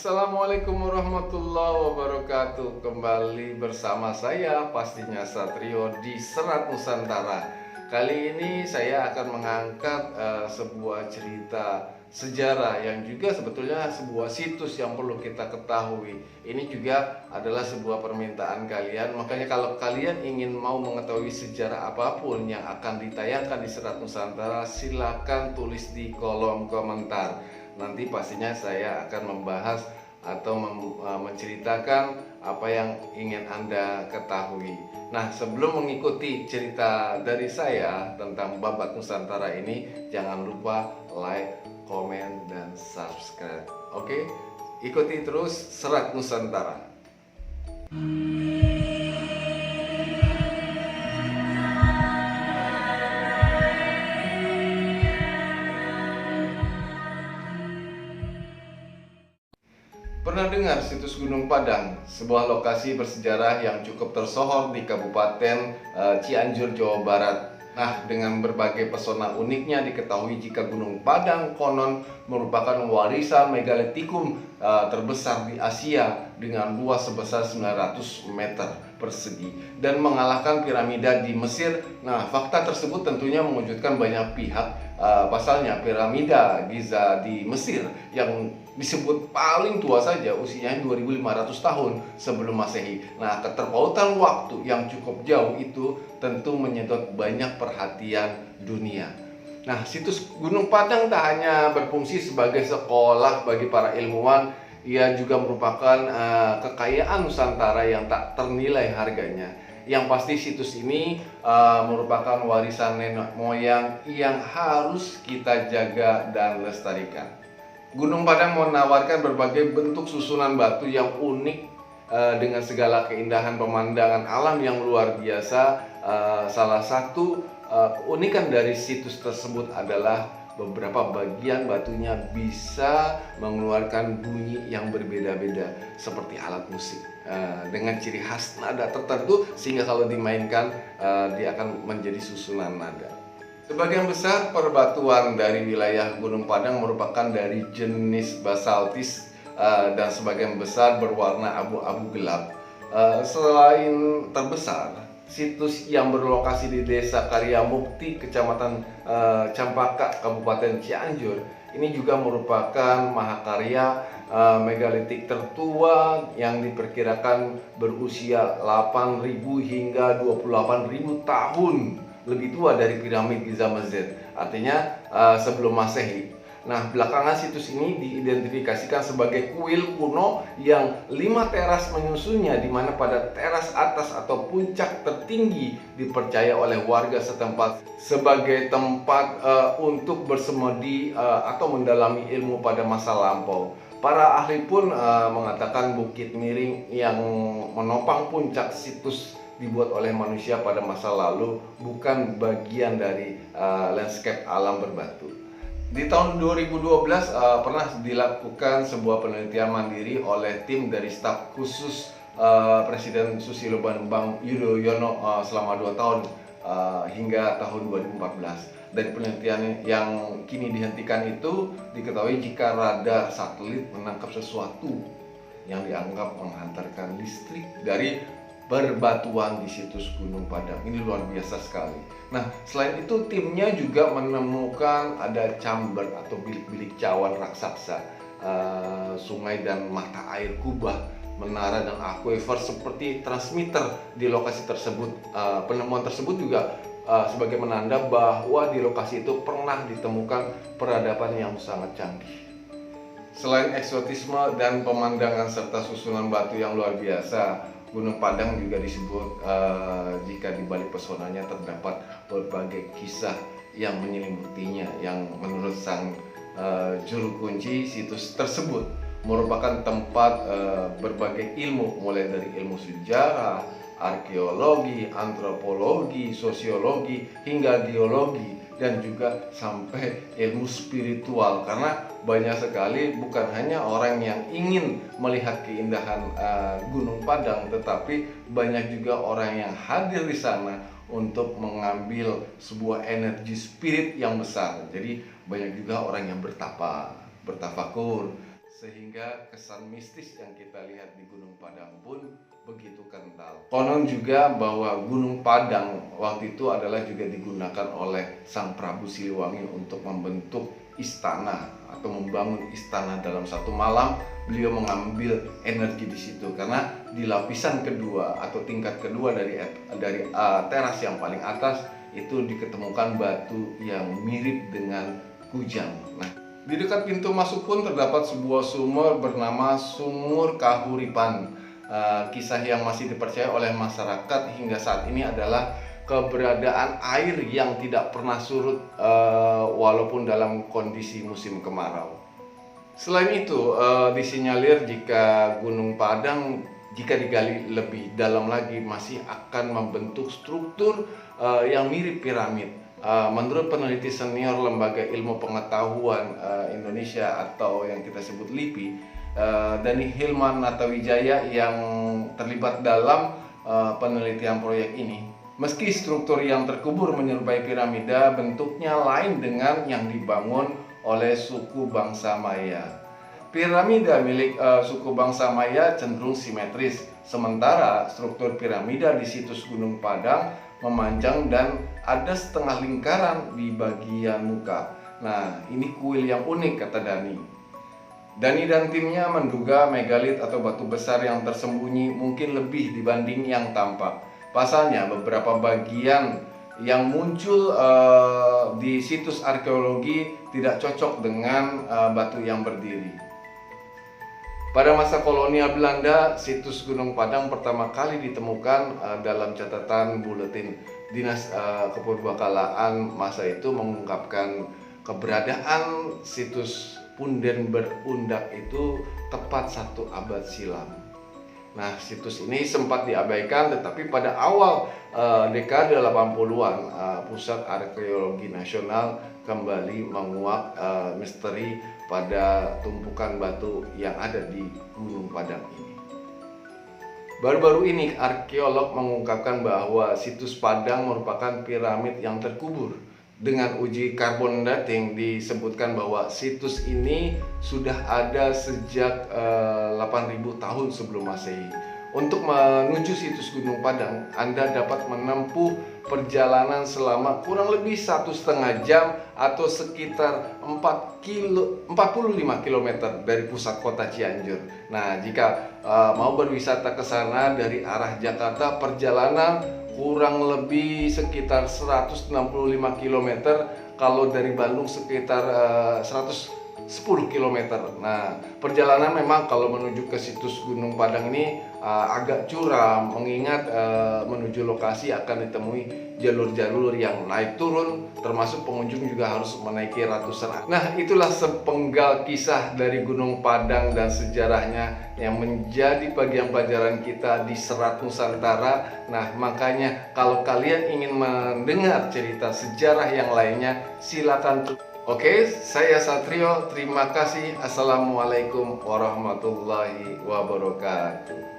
Assalamualaikum warahmatullahi wabarakatuh. Kembali bersama saya pastinya Satrio di Serat Nusantara. Kali ini saya akan mengangkat sebuah cerita sejarah yang juga sebetulnya sebuah situs yang perlu kita ketahui. Ini juga adalah sebuah permintaan kalian. Makanya kalau kalian ingin mau mengetahui sejarah apapun yang akan ditayangkan di Serat Nusantara, silakan tulis di kolom komentar. Nanti pastinya saya akan membahas atau menceritakan apa yang ingin Anda ketahui. Nah, sebelum mengikuti cerita dari saya tentang Babat Nusantara ini, jangan lupa like, komen, dan subscribe. Oke? Ikuti terus Serat Nusantara. Pernah dengar situs Gunung Padang, sebuah lokasi bersejarah yang cukup tersohor di Kabupaten Cianjur, Jawa Barat. Nah, dengan berbagai pesona uniknya diketahui jika Gunung Padang konon merupakan warisan megalitikum terbesar di Asia dengan luas sebesar 900 meter persegi dan mengalahkan piramida di Mesir. Nah, fakta tersebut tentunya mengejutkan banyak pihak. Pasalnya piramida Giza di Mesir yang disebut paling tua saja usianya 2500 tahun sebelum Masehi. Nah, keterpautan waktu yang cukup jauh itu tentu menyedot banyak perhatian dunia. Nah, situs Gunung Padang tak hanya berfungsi sebagai sekolah bagi para ilmuwan, ia juga merupakan kekayaan Nusantara yang tak ternilai harganya. Yang pasti situs ini merupakan warisan nenek moyang yang harus kita jaga dan lestarikan. Gunung Padang menawarkan berbagai bentuk susunan batu yang unik dengan segala keindahan pemandangan alam yang luar biasa. Salah satu keunikan dari situs tersebut adalah beberapa bagian batunya bisa mengeluarkan bunyi yang berbeda-beda seperti alat musik dengan ciri khas nada tertentu, sehingga kalau dimainkan dia akan menjadi susunan nada. Sebagian besar perbatuan dari wilayah Gunung Padang merupakan dari jenis basaltis dan sebagian besar berwarna abu-abu gelap. Selain terbesar, situs yang berlokasi di Desa Karyamukti, Kecamatan Campaka, Kabupaten Cianjur, ini juga merupakan mahakarya megalitik tertua yang diperkirakan berusia 8.000 hingga 28.000 tahun, lebih tua dari piramid Giza Mesir, artinya sebelum Masehi. Nah, belakangan situs ini diidentifikasikan sebagai kuil kuno yang 5 teras menyusunnya, di mana pada teras atas atau puncak tertinggi dipercaya oleh warga setempat sebagai tempat untuk bersemedi atau mendalami ilmu pada masa lampau. Para ahli pun mengatakan bukit miring yang menopang puncak situs dibuat oleh manusia pada masa lalu, bukan bagian dari landscape alam berbatu. Di tahun 2012 pernah dilakukan sebuah penelitian mandiri oleh tim dari staf khusus Presiden Susilo Bambang Yudhoyono selama 2 tahun hingga tahun 2014. Dari penelitian yang kini dihentikan itu, diketahui jika radar satelit menangkap sesuatu yang dianggap menghantarkan listrik dari berbatuan di situs Gunung Padang. Ini luar biasa sekali. Nah, selain itu timnya juga menemukan ada chamber atau bilik-bilik cawan raksasa, sungai dan mata air kubah, menara dan aquifer seperti transmitter di lokasi tersebut. Penemuan tersebut juga sebagai menanda bahwa di lokasi itu pernah ditemukan peradaban yang sangat canggih. Selain eksotisme dan pemandangan serta susunan batu yang luar biasa, Gunung Padang juga disebut jika di balik pesonanya terdapat berbagai kisah yang menyelimutinya, yang menurut sang juru kunci situs tersebut merupakan tempat berbagai ilmu, mulai dari ilmu sejarah, arkeologi, antropologi, sosiologi, hingga geologi, dan juga sampai ilmu spiritual, karena banyak sekali bukan hanya orang yang ingin melihat keindahan Gunung Padang, tetapi banyak juga orang yang hadir di sana untuk mengambil sebuah energi spirit yang besar. Jadi banyak juga orang yang bertafakur sehingga kesan mistis yang kita lihat di Gunung Padang pun begitu kental. Konon juga bahwa Gunung Padang waktu itu adalah juga digunakan oleh Sang Prabu Siliwangi untuk membentuk istana atau membangun istana dalam satu malam. Beliau mengambil energi di situ karena di lapisan kedua atau tingkat kedua dari teras yang paling atas itu diketemukan batu yang mirip dengan kujang. Nah, di dekat pintu masuk pun terdapat sebuah sumur bernama Sumur Kahuripan. Kisah yang masih dipercaya oleh masyarakat hingga saat ini adalah keberadaan air yang tidak pernah surut walaupun dalam kondisi musim kemarau. Selain itu, disinyalir jika Gunung Padang jika digali lebih dalam lagi masih akan membentuk struktur yang mirip piramid. Menurut peneliti senior Lembaga Ilmu Pengetahuan Indonesia atau yang kita sebut LIPI, Dani Hilman Natawijaya yang terlibat dalam penelitian proyek ini, meski struktur yang terkubur menyerupai piramida, bentuknya lain dengan yang dibangun oleh suku bangsa Maya. Piramida milik suku bangsa Maya cenderung simetris, sementara struktur piramida di situs Gunung Padang memanjang dan ada setengah lingkaran di bagian muka. Nah, ini kuil yang unik, kata Dani. Dani dan timnya menduga megalit atau batu besar yang tersembunyi mungkin lebih dibanding yang tampak. Pasalnya, beberapa bagian yang muncul di situs arkeologi tidak cocok dengan batu yang berdiri. Pada masa kolonial Belanda, situs Gunung Padang pertama kali ditemukan dalam catatan buletin Dinas Kepurbakalaan masa itu mengungkapkan keberadaan situs punden berundak itu tepat 1 abad silam. Nah, situs ini sempat diabaikan, tetapi pada awal dekade 80-an Pusat Arkeologi Nasional kembali menguak misteri pada tumpukan batu yang ada di Gunung Padang ini. Baru-baru ini arkeolog mengungkapkan bahwa situs Padang merupakan piramid yang terkubur. Dengan uji carbon dating disebutkan bahwa situs ini sudah ada sejak 8.000 tahun sebelum Masehi. Untuk menuju situs Gunung Padang, Anda dapat menempuh perjalanan selama kurang lebih 1,5 jam atau sekitar 45 km dari pusat kota Cianjur. Nah, jika mau berwisata ke sana dari arah Jakarta, perjalanan kurang lebih sekitar 165 km, kalau dari Bandung sekitar 110 km. Nah, perjalanan memang kalau menuju ke situs Gunung Padang ini agak curam, mengingat menuju lokasi akan ditemui jalur-jalur yang naik turun, termasuk pengunjung juga harus menaiki ratusan. Nah, itulah sepenggal kisah dari Gunung Padang dan sejarahnya yang menjadi bagian pelajaran kita di Serat Nusantara. Nah, makanya kalau kalian ingin mendengar cerita sejarah yang lainnya, silakan. Oke, saya Satrio. Terima kasih. Assalamualaikum warahmatullahi wabarakatuh.